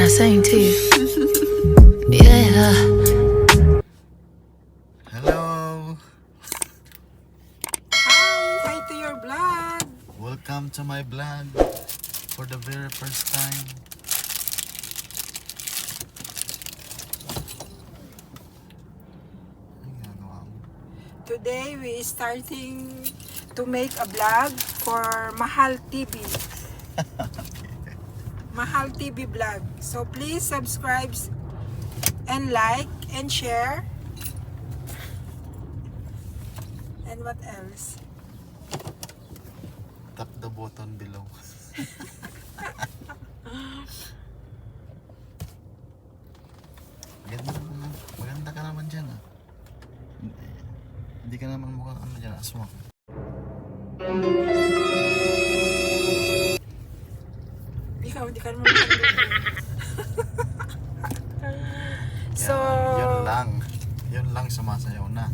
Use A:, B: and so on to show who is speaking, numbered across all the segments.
A: I saying to you? Yeah.
B: Hello!
C: Hi to your vlog.
B: Welcome to my vlog for the very first time. Ano ginagawa mo?
C: Today we starting to make a vlog for Mahal TV. Mahal TV vlog. So please subscribe and like and share. And what else?
B: Tap the button below. Maganda ka naman dyan ah. Hindi ka naman mukhang ano dyan, aswang.
C: Ikaw, hindi ka naman maganda. So,
B: Yun lang sumasayaw na.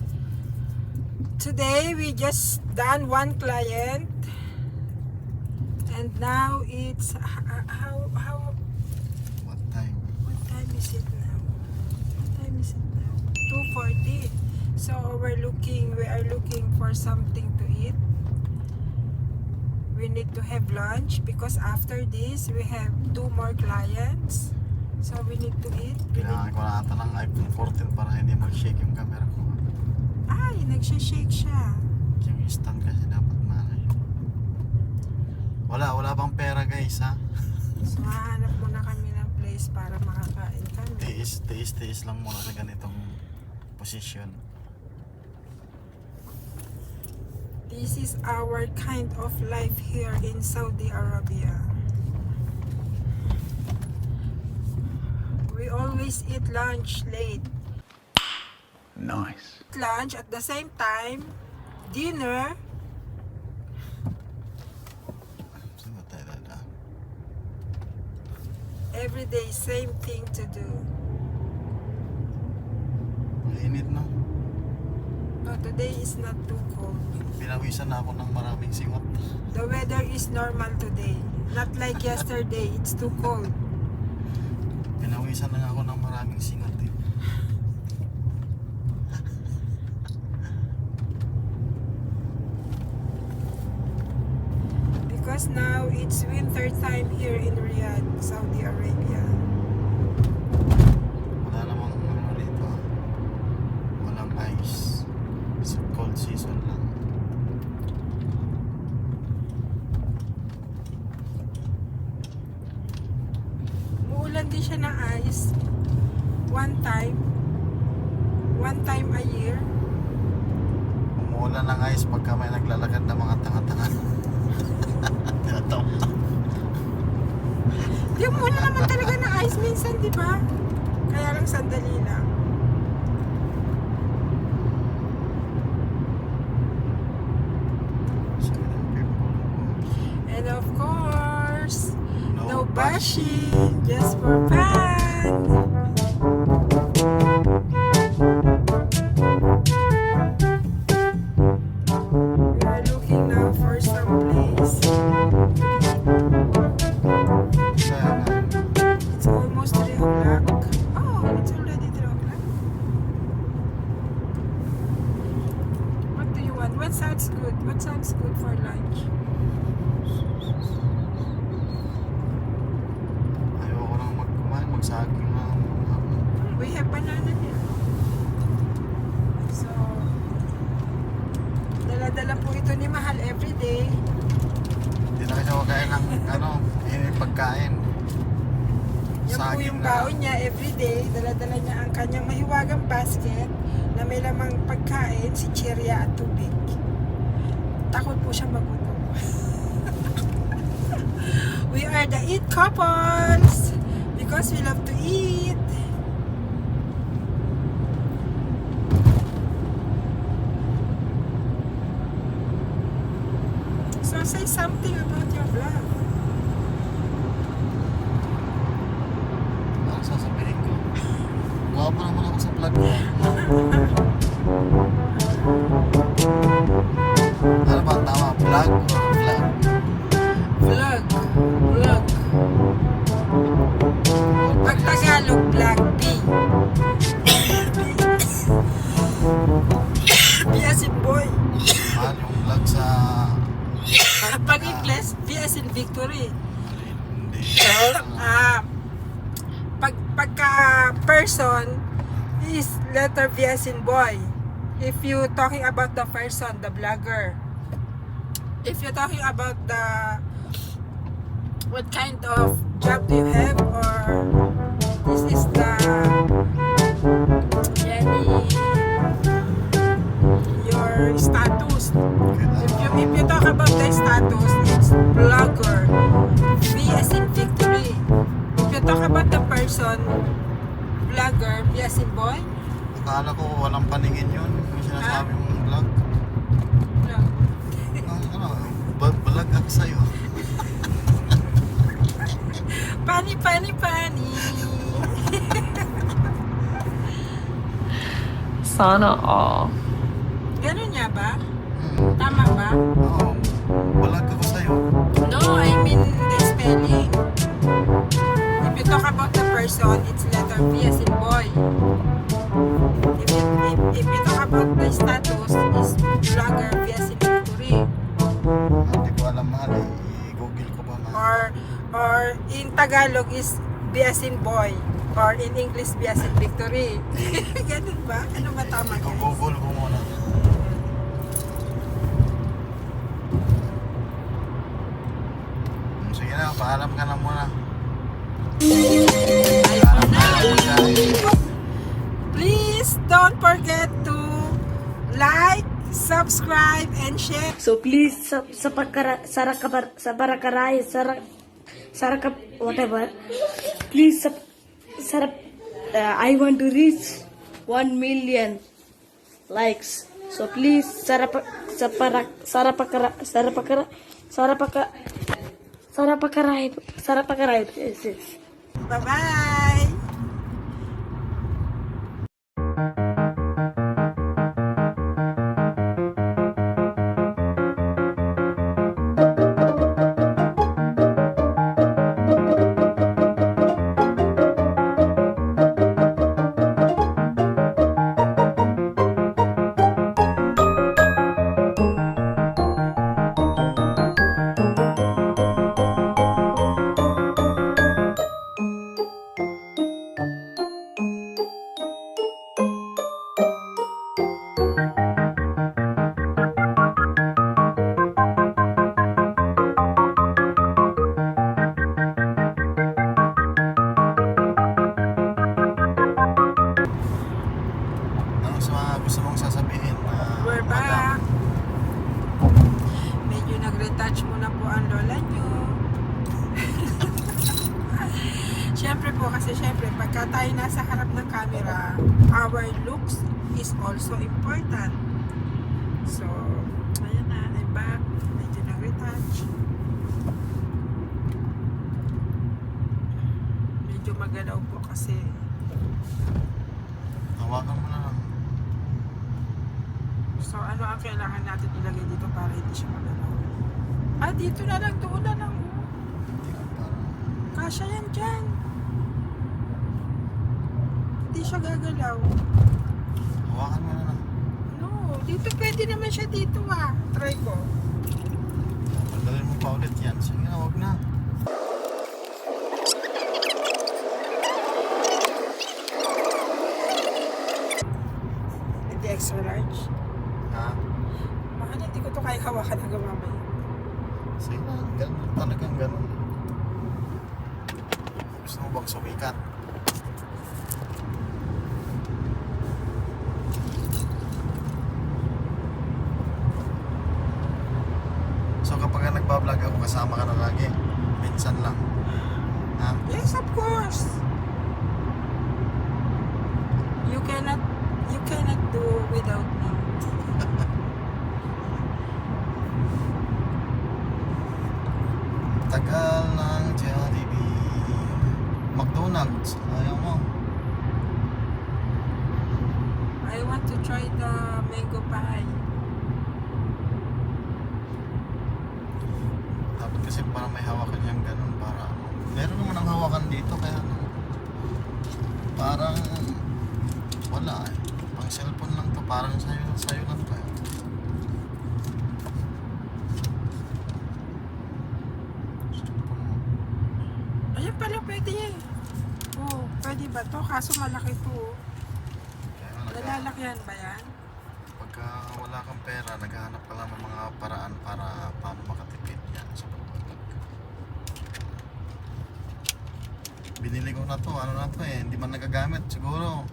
C: today we just done one client. And now it's how
B: What time?
C: what time is it now? What time is it now? 2:40. So we are looking for something to eat. We need to have lunch because after this we have 2 more clients. So we need to eat.
B: Kailangan ko na ata ng iPhone 14 para hindi mag-shake yung camera ko.
C: Ay, nagsha-shake siya.
B: Yung stand kasi dapat malay. Wala bang pera guys ha?
C: So hahanap muna kami ng place para makakain kami.
B: Tiis lang muna sa ganitong position.
C: This is our kind of life here in Saudi Arabia. We always eat lunch late.
B: Nice.
C: Lunch at the same time, dinner.
B: Saan ba tayo dadaan?
C: Every day, same thing to do.
B: Mainit no?
C: No, today is not too cold.
B: Pinawisan na ako ng maraming singot.
C: The weather is normal today. Not like yesterday, it's too cold.
B: Pinawisan na ako ng maraming singot eh.
C: Because now it's winter time here in Riyadh, Saudi Arabia.
B: Wala namang ano dito ah. Walang ice. It's cold season lang.
C: Muulan din siya ng ice. One time a year.
B: Umuulan ng ice pagka may naglalakad na mga tanga-tanga. Tinatawa.
C: Di muna naman talaga ng ice minsan, di ba? Kaya lang sandali lang.
B: Sakit ang pimple ko.
C: And of course,
B: No
C: no bashi, just for fun. We are looking now for some place. It's almost 3 o'clock. Oh, it's already 3 o'clock. What do you want? What sounds good? What sounds good for lunch?
B: Ayoko nang magkumain, magsaging na ako.
C: We have banana here. So, dala-dala po ito ni Mahal everyday.
B: Hindi na kasi ako kain ng pagkain.
C: Yan po
B: Saging
C: yung
B: na.
C: baon niya everyday. Dala-dala niya ang kanyang mahiwagang basket na may lamang pagkain, si chirya at tubig. Takot po siya magutom. We are the eat couples because we love to eat. So say something about your vlog.
B: Ano sasabihin ko? Guwapo naman ako sa vlog ko. Ano ba ang tama? Vlog or vlog?
C: Vlog. Pagka person is letter V as in boy. If you talking about the person, the vlogger. If you're talking about the what kind of job do you have, or this is the your status. If you talk about the status, it's vlogger. V as in victory. If you talk about the person, vlogger, V as in boy.
B: Akala ko walang paningin yun. Yung sinasabi mong vlog.
C: No.
B: Balag ako sa'yo.
C: Pani.
A: Sana all.
C: Ganun niya ba? Tama ba?
B: Oo. Balag ako sa'yo.
C: No, I mean the spelling. If you talk about the person, it's letter V as in boy. If you talk about the status, is vlogger V as in victory.
B: Hindi ko alam mahal eh. I-google ko pa mahal.
C: Or in Tagalog is B as in boy. Or in English, B as in victory. Ganun ba? Ano ba tama guys?
B: Google ko muna. Sige na, paalam ka na muna.
C: Ayun na. Please don't forget to like, subscribe, and share.
D: So please whatever. Please I want to reach 1 million likes. So please yes.
C: Bye-bye!
B: Ano sa gusto mong sasabihin?
C: We're
B: madam?
C: back. Medyo nag-retouch muna po ang lola nyo. Siyempre po, kasi siyempre, pagka tayo nasa harap ng camera, our looks is also important. So, ayan na, I'm back. Medyo nag-retouch. Medyo magalaw po kasi.
B: Hawakan mo na lang.
C: So, ano ang kailangan natin ilagay dito para hindi siya magalaw? Ah, dito na lang, doon na lang. Kasya yan dyan. Hindi siya gagalaw.
B: Hawakan mo na lang.
C: No, dito pwede naman siya dito ah. Try ko.
B: Pagdalhin mo pa ulit yan. Sige na, huwag na.
C: Hindi extra large.
B: Ha?
C: Mahal, hindi ko to kaya hawakan hanggang mamaya.
B: Sige na, ganun. Talagang ganun. Gusto mo bang sumikat? So kapag nagbablog ako, kasama ka na lagi. Minsan lang. Ha?
C: Yes, of course. You cannot do without me.
B: Tagal ng Jollibee. McDonald's. Ayaw mo.
C: I want to try the mango pie.
B: Dapat kasi parang may hawakan niyang ganun. Para ano. Meron naman ang hawakan dito. Kaya ano. Parang wala eh. Pang cellphone lang to. Parang sayo lang to eh. Cellphone mo.
C: Ayun pala, pwede eh. Oh, pwede ba to? Kaso malaki to.
B: Kaya nga,
C: Nalalakyan ba yan?
B: pagka wala kang pera, naghahanap ka lang ng mga paraan para paano makatipid yan sa pagbabag. Binili ko na to, ano na to eh, hindi man nagagamit siguro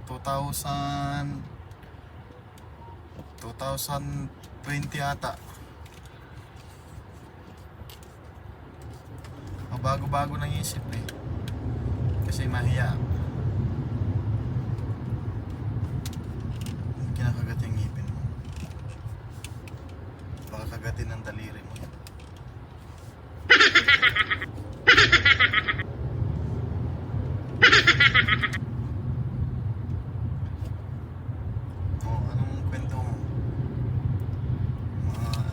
B: 2020 ata. Bago-bago nang isip eh. Kasi mahiya. Kinakagat yung ngipin mo. Baka kagatin ng daliri mo. Oh, anong kwento mo?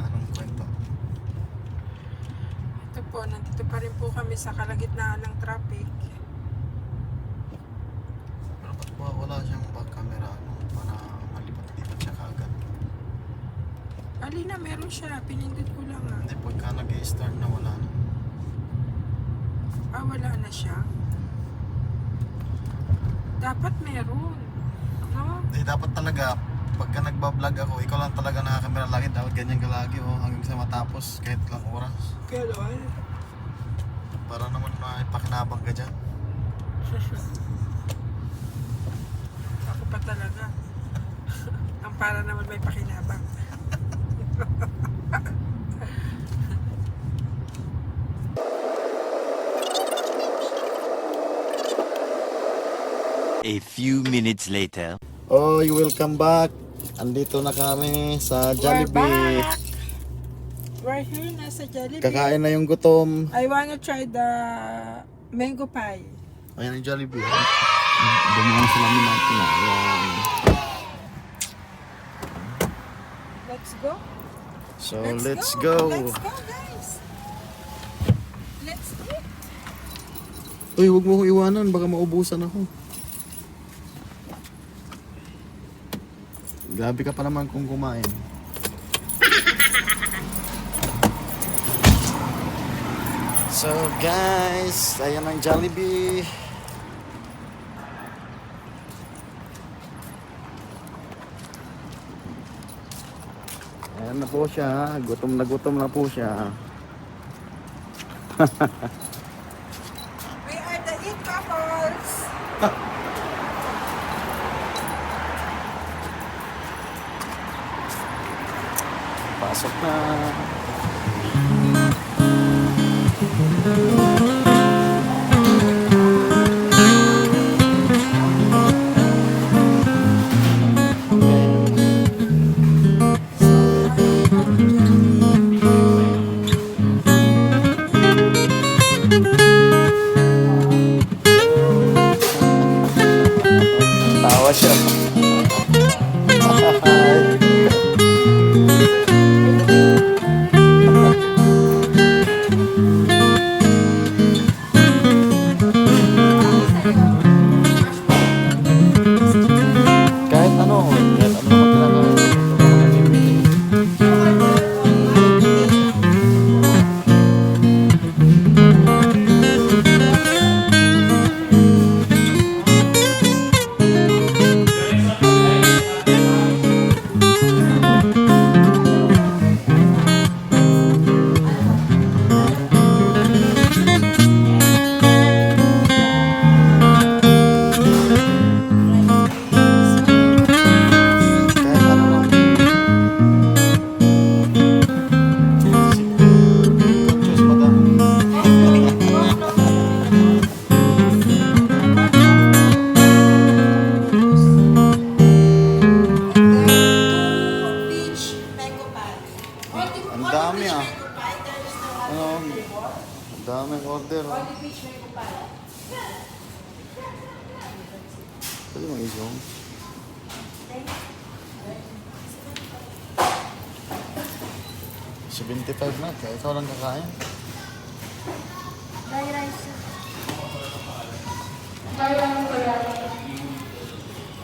B: Anong kwento?
C: Ito po, nandito pa rin po kami sa kalagitnaan ng traffic.
B: Pero ba't ba wala siyang back camera para malipat-lipat siya kaagad?
C: Alina, meron siya. Pinindot ko lang ah.
B: Hindi, pagka nag-i-start na wala na.
C: Ah, wala na siya. Dapat meron. No?
B: Hindi, dapat talaga pagka nagbablog ako, ikaw lang talaga nakakamera lagi. Dapat ganyan ka lagi hanggang sa matapos kahit lang oras.
C: Ganon.
B: Para naman maipakinabang ka dyan.
C: Ako pa talaga. Ang para naman may pakinabang.
E: A few minutes later.
B: Oh, you welcome back. Andito na kami sa Jollibee.
C: We're here na sa Jollibee.
B: Kakain na yung gutom.
C: I wanna try the mango pie.
B: Ayan yung Jollibee. Dumaan sa lamin natin na. Ayan.
C: Let's go.
B: So, let's go.
C: Let's go, guys. Let's eat.
B: Uy, huwag mo kong iwanan. Baka maubusan ako. Grabe ka pa naman kung kumain. So guys, ayan ang Jollibee. Ayan na po siya. Gutom na po siya.
C: We are the eat couples.
B: Pasok na. Tawa siya. Kahit ano naman kinakain. Kahit ano lang. Diyos, madam.
C: Peach mango pie.
B: Ang dami ah. Ano? Ang daming order.
C: Only peach mango pie.
B: Pwede mo i-zoom. $75 na. Kaya ikaw lang kakain.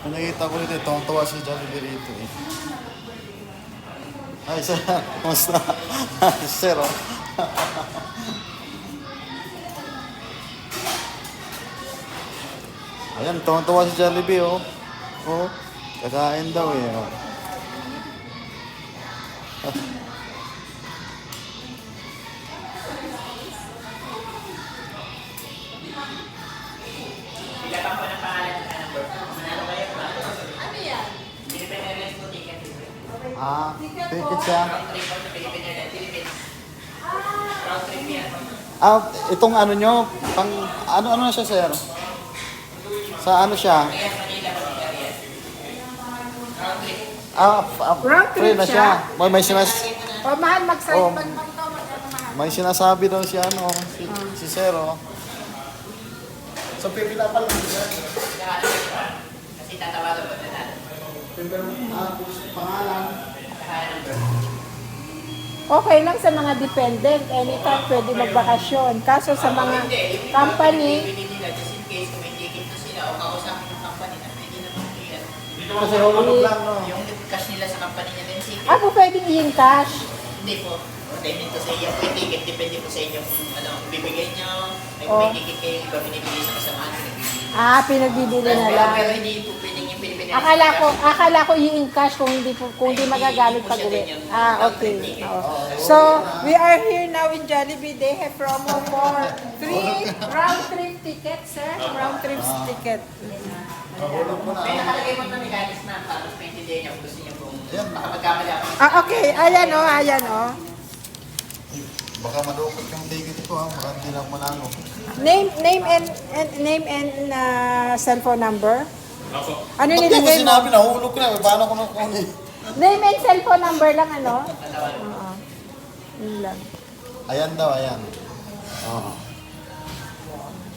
B: Ang nakita ko dito, tuwang-tuwa si Jollibee rito eh. Ay, sir. Kumusta? Sir, oh. Ayan, tuwang-tuwa si Jollibee, oh. Oh, kakain daw eh. Oh. Ah, ticket siya. Ah, itong ano nyo, pang, ano na siya, sir? Sa ano siya?
C: Round
B: Free
C: trip
B: na siya.
C: O, mahal mag-side
B: Oh.
C: pag mahal.
B: May sinasabi daw si ano, si Sir, oh. So, pipila pa lang siya.
F: Kasi tatawagan mo na natin.
B: Pangalan.
C: Okay lang sa mga dependent, anytime pwede magbakasyon. Kaso sa mga company,
F: Pwede nila, just in case kung may ticket na sila o kausapin ng company na pwede naman clear.
B: Kasi hulog lang, no?
F: Yung cash nila sa company niya din ticket.
C: ako pwedeng i cash.
F: Hindi po. Depende po sa iyo. Yung ticket, depende po sa inyo kung ano, bibigay nyo. May
C: Oh.
F: may ticket kayo, iba binibigay sa kasamaan.
C: Pinagbibili na lang.
F: Pero hindi po pwedeng yung pinipili.
C: Akala ko i-cash kung hindi magagamit pag uwi. Okay. Oo. So, we are here now in Jollibee. They have promo for 3 round trip tickets, sir. Round trip ticket.
F: May nakalagay mo na mechanics na tapos paintindihan niya kung gusto niya kung makapagkamali ako.
C: Okay. Ayan oh.
B: Baka madukot yung ticket ko, ha? Baka hindi lang manalo.
C: Name and cellphone number. Ano
B: Ba't di ko
C: nilagay mo?
B: sinabi, nahulog ko na. Paano ko nakunin?
C: Name and cellphone number lang, ano? Oo. Yun lang.
B: Ayan daw, ayan. Oo.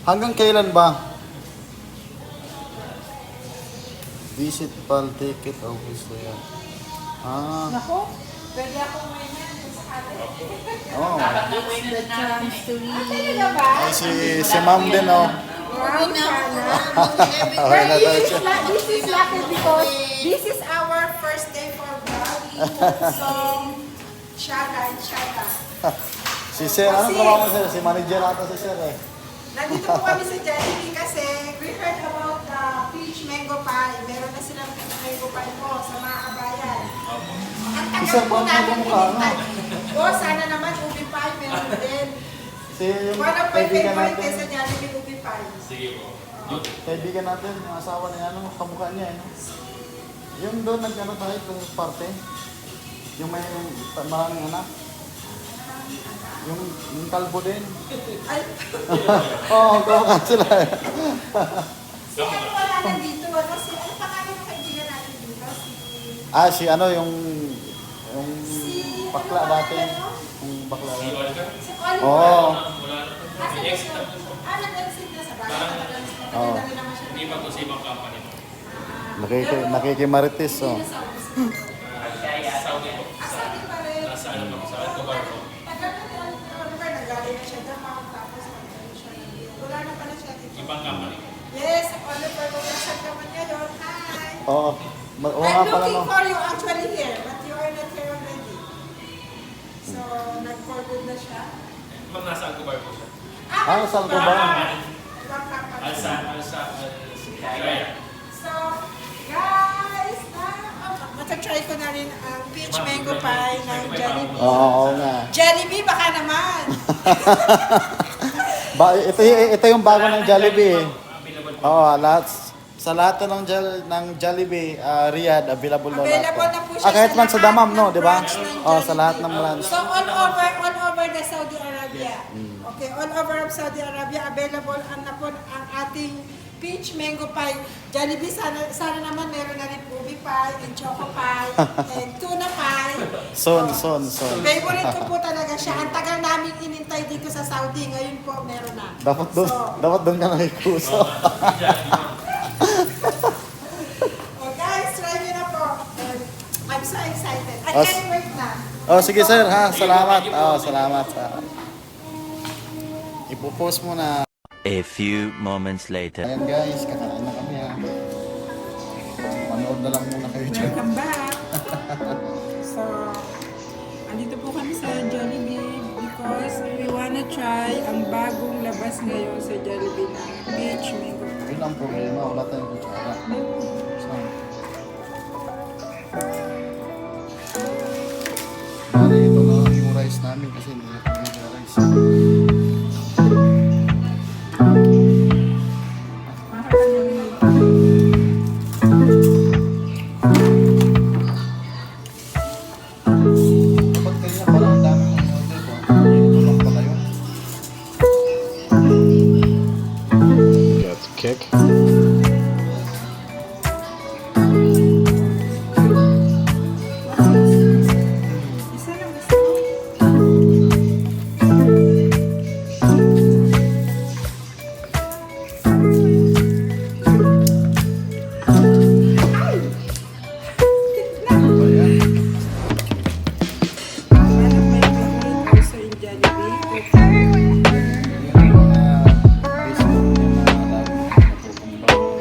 B: Hanggang kailan ba? Visit pal ticket office so yan.
C: Ako, pwede ako may
B: Oh.
C: Talaga ba?
B: Ay, si ma'am din, oh.
C: Wow, sana.
B: Okay na daw
C: This
B: siya.
C: is lucky because this is our first day for Bali. So, shaka.
B: Si Sir, anong trabaho mo, Sir? Si manager ata si Sir, eh.
C: Nandito po kami sa Jollibee kasi we heard about the peach mango pie. Meron na silang peach mango pie po sa mga kabayan. Ang
B: Isa
C: tagal
B: ba
C: po
B: ang
C: namin
B: mukha, no?
C: hinintay. Sana naman ubi pie meron din.
B: Si yung
C: One of my
B: kaibigan
C: favorite
B: natin.
C: is sa Jollibee ubi pie.
B: Yung kaibigan natin, yung asawa niya, ano, kamukha niya, eh, no? Yung doon, nag-ano tayo, yung parte. Yung may maraming anak. Yung kalbo din.
C: Ay,
B: Oo, kamukha sila.
C: si ano wala na dito? Ano pangalan ng kaibigan natin dito?
B: Si ano, yung
C: Si
B: bakla
C: ano
B: dati.
C: pangalan, no?
B: Yung bakla dati.
C: Si Oliver.
B: Oo.
C: Nag-exit na sa bagay.
B: Oo.
C: Matagal na naman siya.
G: Hindi pa to sa ibang company mo.
B: Nakikimarites, oh.
G: Saudi po.
C: Sabi pa rin.
G: Nasa ano po, sa Escobar po.
C: Tagal na ni Oliver, nagaling na siya Davao, tapos nagaling siya nandito. Wala na pala siya dito.
G: Ibang company.
C: Yes, Oliver, kung nasaan naman ngayon, hi!
B: Oo. Oo nga
C: I'm
B: pala,
C: looking
B: no?
C: for you actually here, but you are not here already. So, nag-forward na siya.
G: Ma'am, nasa Escobar po siya.
B: Saan ko ba?
C: Ibang company.
G: Alsa, Raya.
C: So, guys, matatry ko na rin ang peach mango pie ng Jollibee.
B: Oo nga.
C: Jollibee, baka naman!
B: Ito yung bago ng Jollibee, eh.
G: Available po.
B: Oo, sa lahat to ng Jollibee, Riyadh, available na lahat.
C: Available na po siya
B: Kahit man sa
C: lahat
B: Damam, no,
C: ng
B: di ba?
C: branch ng
B: Oh, sa lahat ng
C: Jollibee.
B: branch.
C: So, all over the Saudi Arabia. Okay, all over of Saudi Arabia, available na po ang ating peach mango pie. Jollibee, sana naman meron na rin ubi pie, and choco pie, and tuna pie.
B: Son.
C: Favorite ko po talaga siya. Ang tagal namin inintay dito sa Saudi. Ngayon po, meron na.
B: Dapat doon ka nakikuso.
C: Oh, guys, try nyo na po. I'm so excited. I
B: Oh,
C: can't wait na.
B: Oh, sige sir, ha. Salamat. Salamat. Ipopost mo na.
E: A few moments later.
B: Ayan guys, kakain na kami, ha. Manood na lang muna kayo dyan.
C: Welcome back. So, andito po kami sa Jollibee because we wanna try ang bagong labas ngayon sa Jollibee na peach mango
B: Yun ang problema, wala tayong kutsara. Saan? Bali, ito na lang yung rice namin kasi hindi na kami rice. Kapag kanya pala, ang dami mong order ko. Ito lang pala yun.
H: Got the kick.
C: Isa lang gusto ko.
B: Ano ba yan?
C: Parang may favorite also in Jollibee.
B: Yung mga Facebook yung mga lagi natutumbang hinahawakan niya.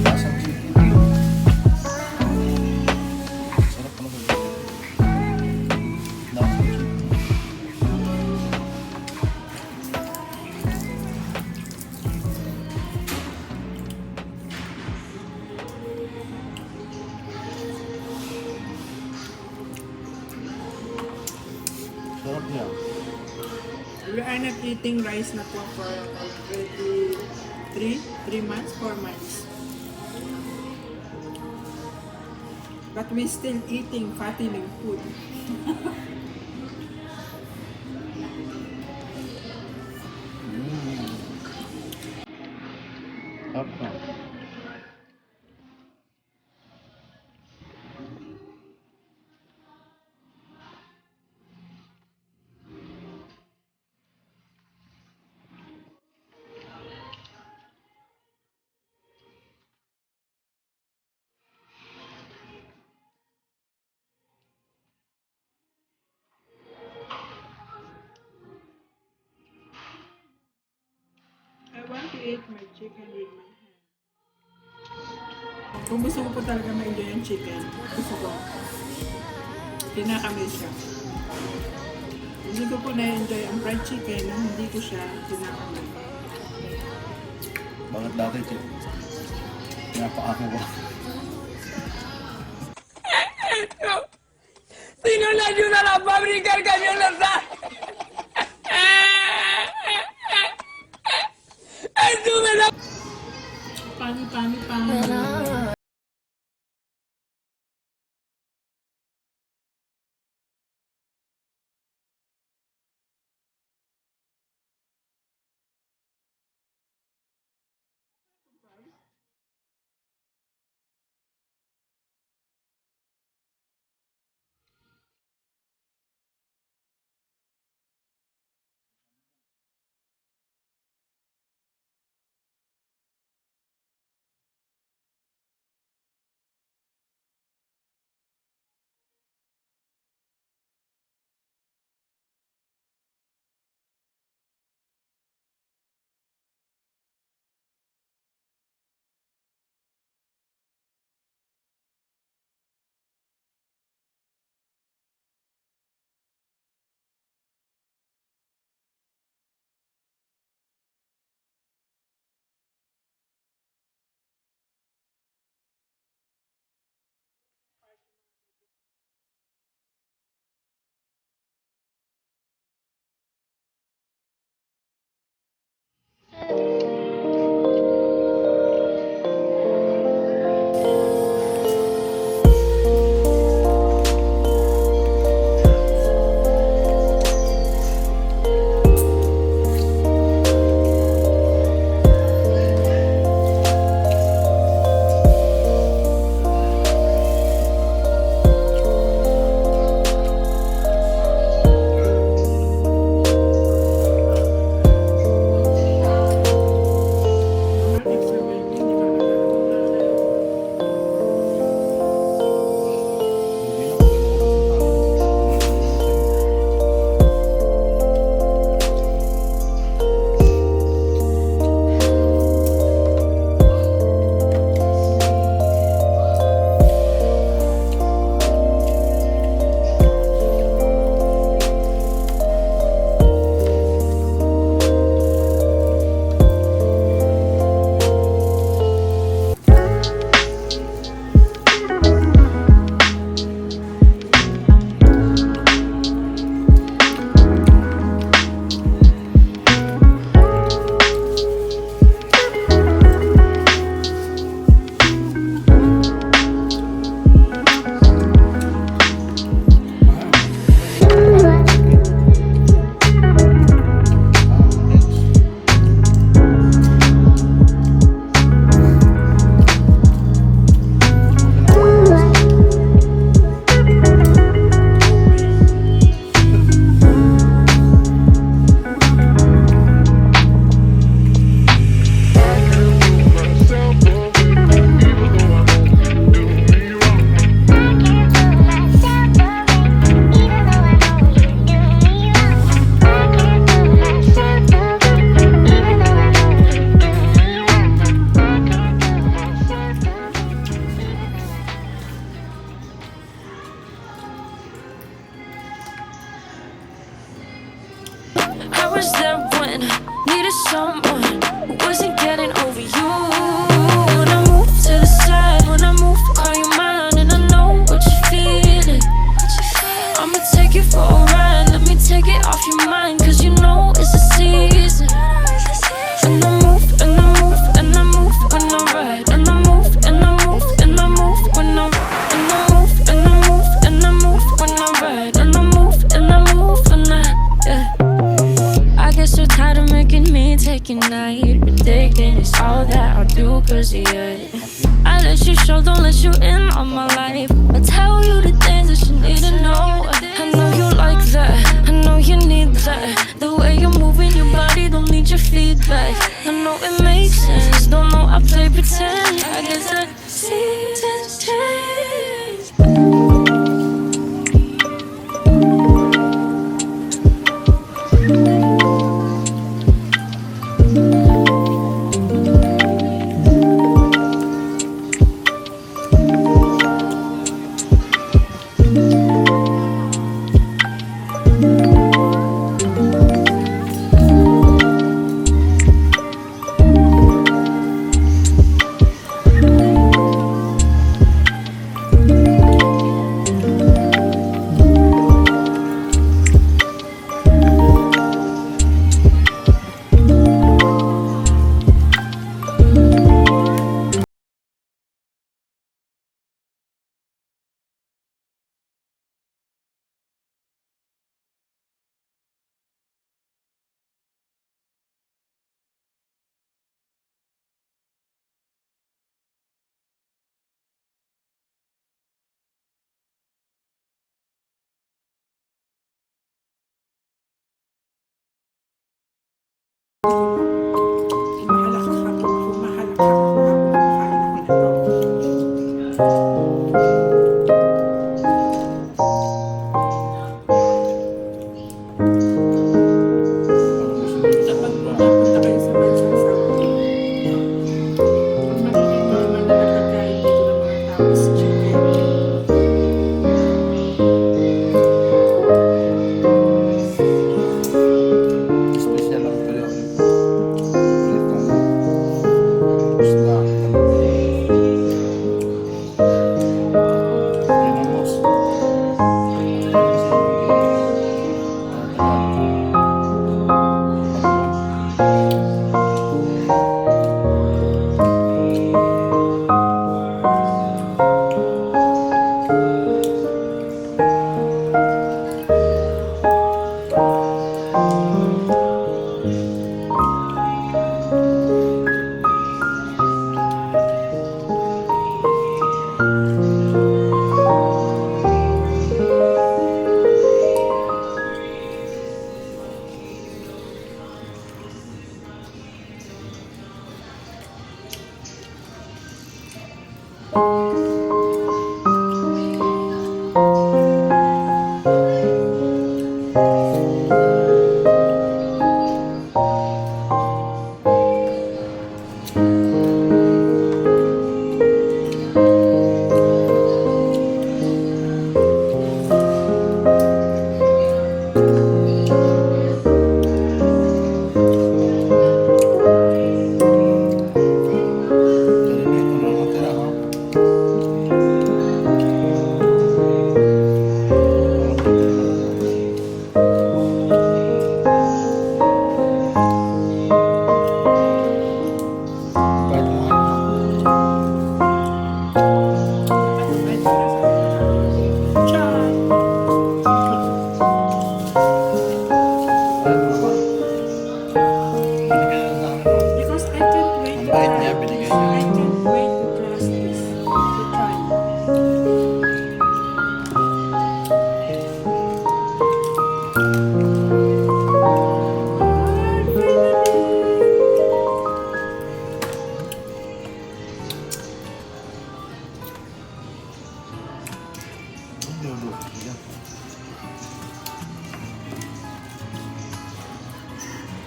B: Lasang chicken. Sarap pala sa chicken. Lasang chicken. Sarap niya.
C: We are not eating rice na po for already 3 months, 4 months. But we still eating fattening food.
B: Sarap na.
C: I want to eat my chicken with my hand. Kung gusto ko po talaga ma-enjoy ang chicken, gusto ko kinakamis siya. Gusto ko po na-enjoy ang fried chicken na hindi ko siya kinakamis.
B: Bakit dati, Che? Pinapaako ko.
F: Sino le ayuda a la fábrica el camión de sal?
C: Pani.
I: someone who wasn't getting over you. When I move to the side, when I move, call you mine, and I know what you're feeling. I'ma take you for a ride, let me take it off your mind, cause you know it's a season. And I move, and I move, and I move when I ride, and I move, and I move, and I move when I ride, and I move, and I move, and I move when I ride, and I move, and I move when yeah. I guess you're tired of making me take your night, predicting it's all that I'll do cause of you. I let you show, don't let you in on my life. I tell you the things that you need to know. I know you like that, I know you need that. The way you're moving your body, don't need your feedback. I know it makes sense, don't know I play pretend. I guess that seasons change.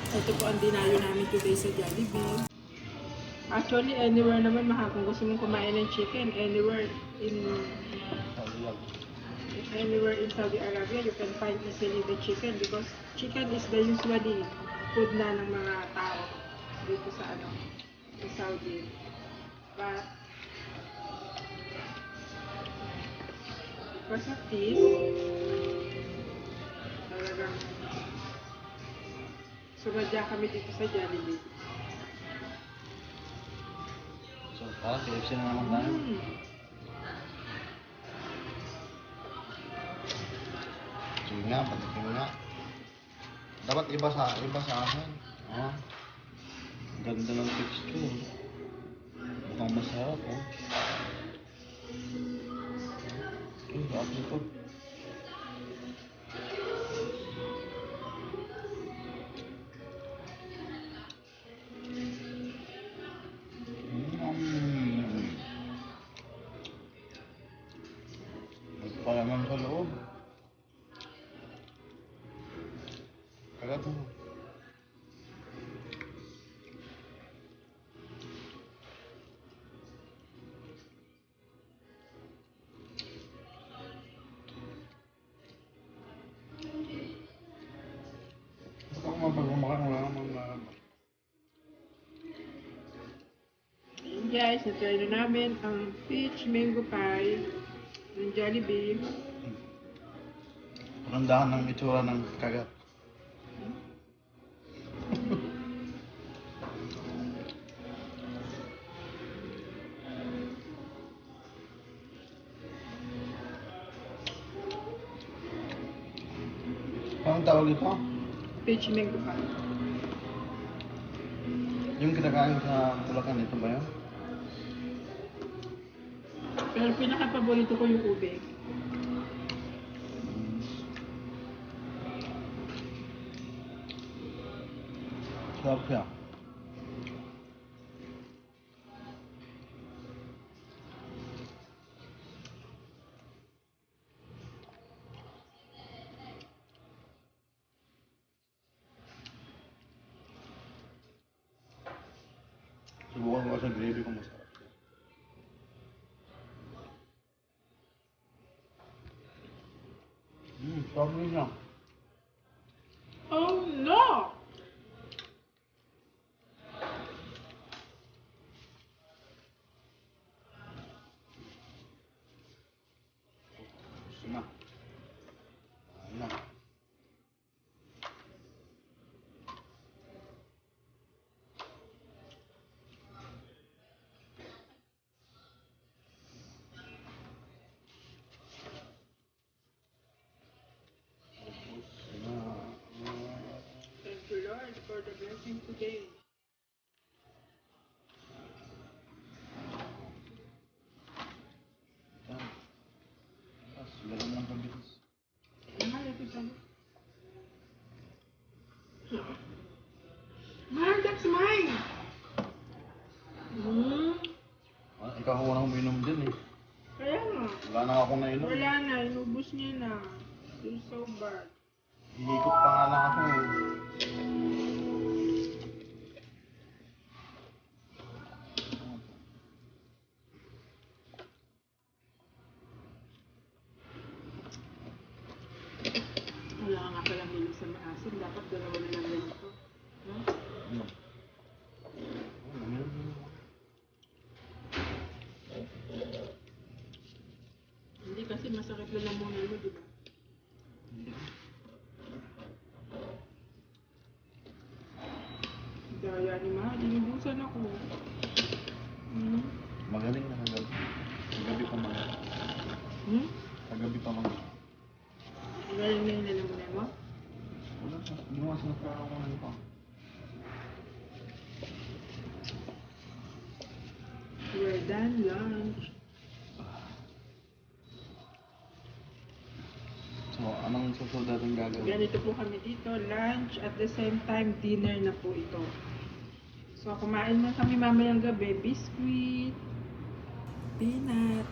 C: Ito po ang dinayo namin today sa Jollibee. Actually, anywhere naman kung gusto mong kumain ng chicken, anywhere in Saudi Arabia, you can find easily the chicken because chicken is the usually food na ng mga tao. dito sa ano, sa Saudi. But because of this, talagang sumadya kami dito sa Jollibee.
B: So, parang KFC na naman tayo. Sige nga, patikin nga. Dapat iba sa akin. Oh. Ganda ng texture. Mukhang masarap, oh. Sarap nito. Nagpalaman sa loob. Kagat mo. Ako mapag-umakan, wala kang mga
C: Guys, na-try na namin ang peach mango pie ng Jollibee.
B: Pagandahan ng itsura ng kagat. Anong tawag ito?
C: Peach mango pie.
B: Yung kinakain sa Bulacan, ito ba yun?
C: Pero pinaka-paborito ko yung ube.
B: Sarap siya. Subukan ko sa gravy kung masarap. Sarap din siya.
C: Oh no!
B: Gusto na. Ayun na.
C: Thank you, Lord, for the blessing today.
B: Yan. Tapos, lagyan ng pabitis.
C: Mahal ito siya. Mahal, that's mine!
B: Ah, ikaw ang unang uminom din eh.
C: Kaya nga.
B: Wala na akong nainom.
C: Wala na, inubos niya na. You're so bad.
B: Hihikot pa nga lang ako eh.
C: Wala nga palang hilig sa maasim. Dapat dalawa na lang ganito. No?
B: Ano? Oh, uminom din ako.
C: Hindi kasi masakit na lamunan mo, di ba? Daya ni Ma, dinubusan ako.
B: Magaling na kagabi. Kagabi pa magaling. Kagabi pa magaling.
C: Galing na yung lalamunan mo?
B: Wala pa. Inuwas na pa ako ngayon pa.
C: We're done lunch.
B: So, anong susunod natin gagawin?
C: Ganito po kami dito, lunch at the same time dinner na po ito. So kumain na kami mamayang gabi, biscuit, peanut.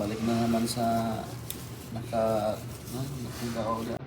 B: Balik na naman sa naka-ulit.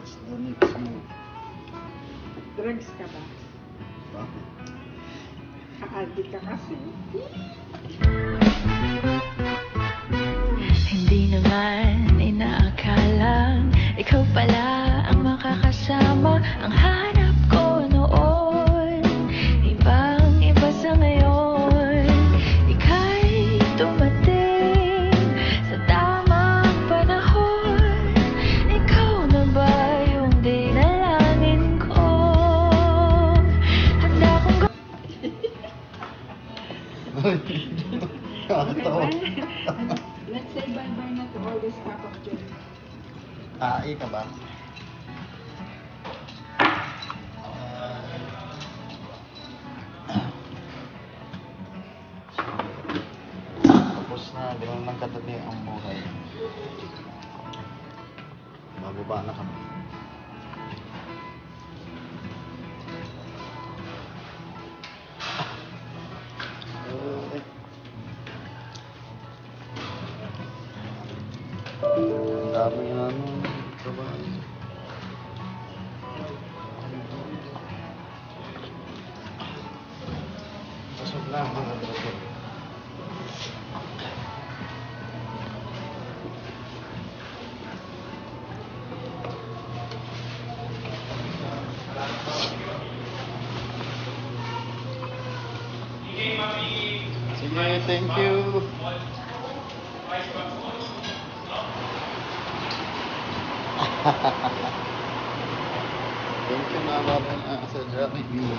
B: What's the next move?
C: Drugs ka ba?
B: Bakit?
C: Ka-addict ka kasi.
I: Hindi naman inaakalang ikaw pala ang makakasama. Ang hanap ko noon, ibang iba sa ngayon. Ika'y dumating sa tamang panahon. Ikaw na ba yung dinalangin ko? Handa kong
B: Kakatawa.
C: Let's say bye-bye na to all this cup of joy.
B: Tae ka ba? Tapos na, ganoon lang kadali ang buhay. Bababa na kami. Ang dami trabaho. Pasok na mga dragon. Sige, thank you. Thank you na baban sa Jollibee.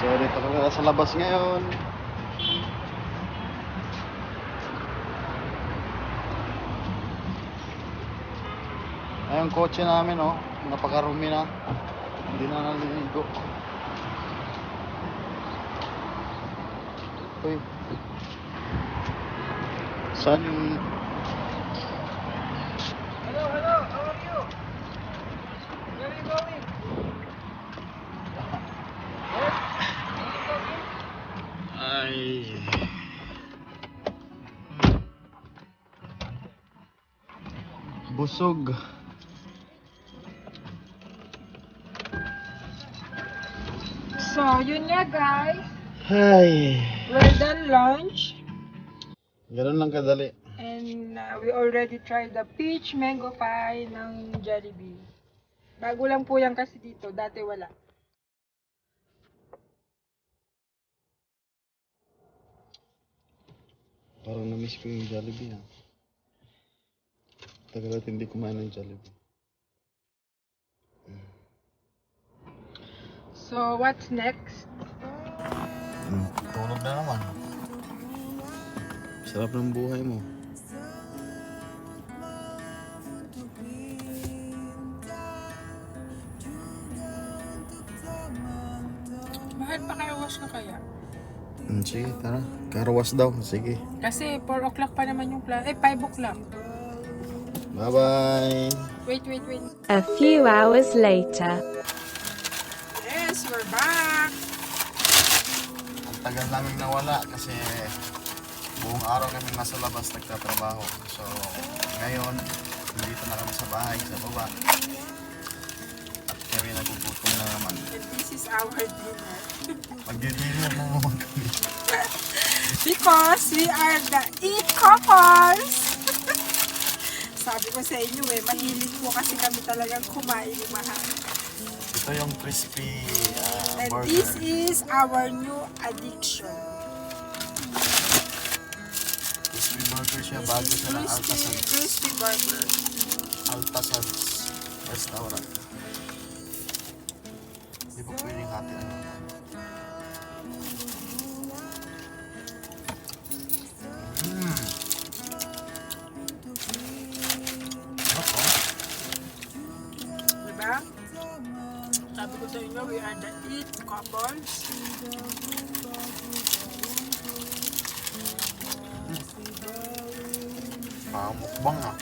B: So, dito kami sa labas ngayon. Ay, yung kotse namin, oh, napakarumi na. Hindi na naliligo. Uy. Saan yung...
C: Hello, hello, how are you? Where are you going?
B: Ay... Busog.
C: So, yun nga guys.
B: Ay...
C: We're done lunch.
B: Ganun lang kadali.
C: And we already tried the peach mango pie ng Jollibee. Bago lang po yan kasi dito. Dati wala.
B: Parang na-miss ko yung Jollibee, ha. Tagal at hindi kumain ng Jollibee.
C: So, what's next?
B: Tulog na naman. Sarap ng buhay mo.
C: Mahal pa kayo wash na kaya?
B: Sige, tara. Karawas daw. Sige.
C: Kasi 4 o'clock pa naman yung class. 5 o'clock.
B: Bye-bye.
C: Wait.
A: A few hours later.
C: Yes, we're back.
B: Ang tagal namin nawala kasi buong araw kami nasa labas nagtatrabaho. So, ngayon, nandito na kami sa bahay, sa baba. At kami nagugutom na naman.
C: And this is our dinner.
B: Magdi-dinner na naman kami.
C: Because we are the eat couples. Sabi ko sa inyo mahilig po kasi kami talagang kumain ng mahal.
B: Ito yung crispy
C: And
B: burger.
C: this is our new addiction.
B: Crispy burger siya bago siya ng Altasad.
C: Crispy burger.
B: Altasad restaurant. Di ba pwedeng hati ano?
C: Diba? Sabi ko sa inyo, we are the eat couples.
B: Mukbang ah.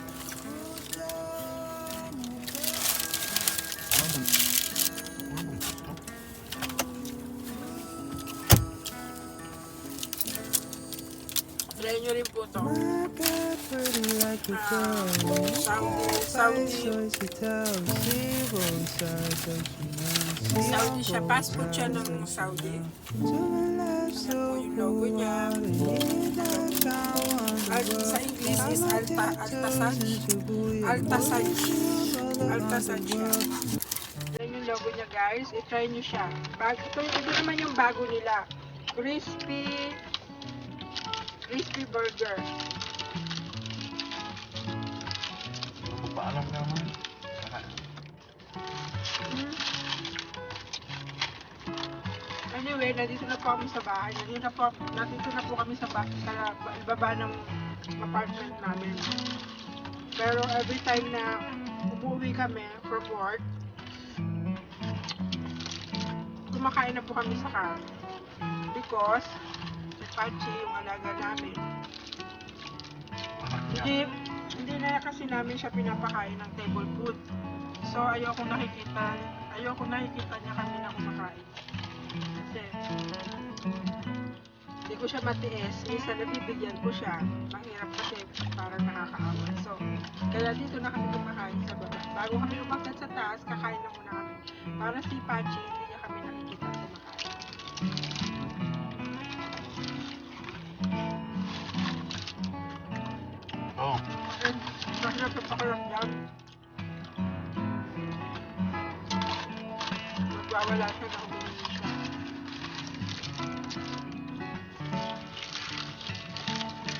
C: Try nyo rin po to. Saudi siya. Passport siya ng Saudi. Ayan po yung logo niya. Sa English is Altasaj. Altasaj siya. Yan yung logo niya guys. I-try nyo siya. Ito naman yung bago nila. Crispy burger.
B: Paalam naman.
C: Anyway, nandito na po kami sa bahay. Nandito na po kami sa ibaba ng apartment namin. Pero every time na umuwi kami from work, kumakain na po kami sa car. Because si Pachi, yung alaga namin, hindi na kasi namin siya pinapakain ng table food. So ayoko nakikita niya kami na kumakain. Kasi hindi ko siya matiis. Minsan nabibigyan ko siya. Mahirap kasi parang nakakaawa. So kaya dito na kami kumakain sa baba. Bago kami umakyat sa taas, kakain na muna kami. Para si Pachi, hindi niya kami nakikita kumakain.
B: Oh.
C: Mahirap sa pakiramdam. Magwawala siya ng umiinom siya.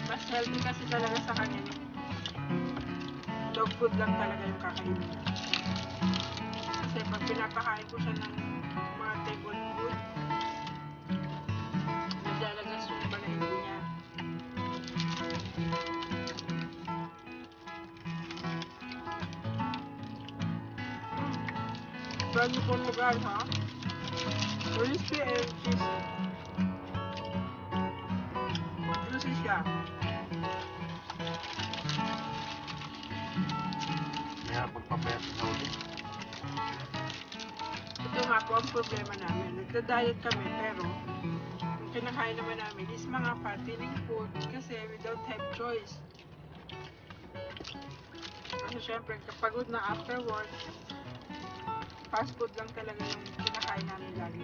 C: Mas healthy kasi talaga sa kanya yung dog food lang talaga yung kakainin niya. Kasi pag pinapakain ko siya ng mga table food, naglalagas yung balahibo niya. Brand new po lugar, ha? Crispy and cheesy. Juicy siya.
B: Kaya pagpapayat sa ulit.
C: Ito nga po ang problema namin. Nagda-diet kami pero ang kinakain naman namin is mga fattening food kasi we don't have choice. Kasi syempre kapagod na after work, fast food lang talaga yung kinakain namin lagi.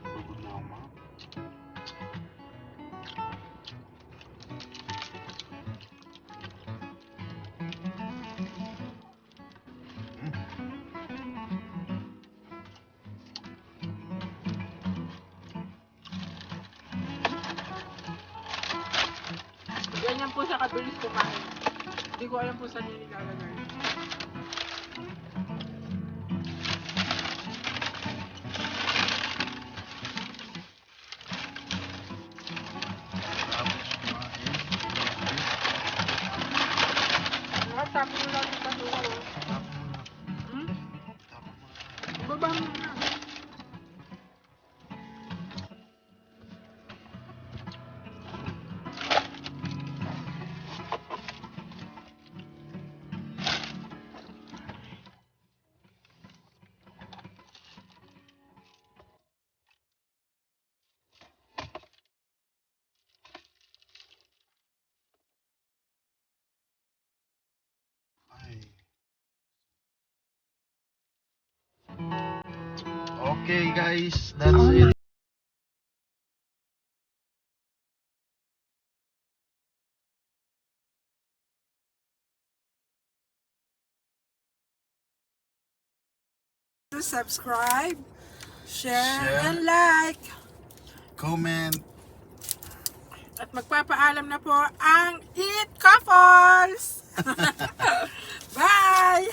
B: Pagod na ako, ma.
C: Ganyan po siya kabilis kumain. Hindi ko alam po saan yung nilalagay. Tapos mo lang yung patuwa. Baba mo na.
B: Ay. Okay guys, that's it.
C: Subscribe, share, and like.
B: Comment.
C: At magpapaalam na po ang Eat Couples! Bye!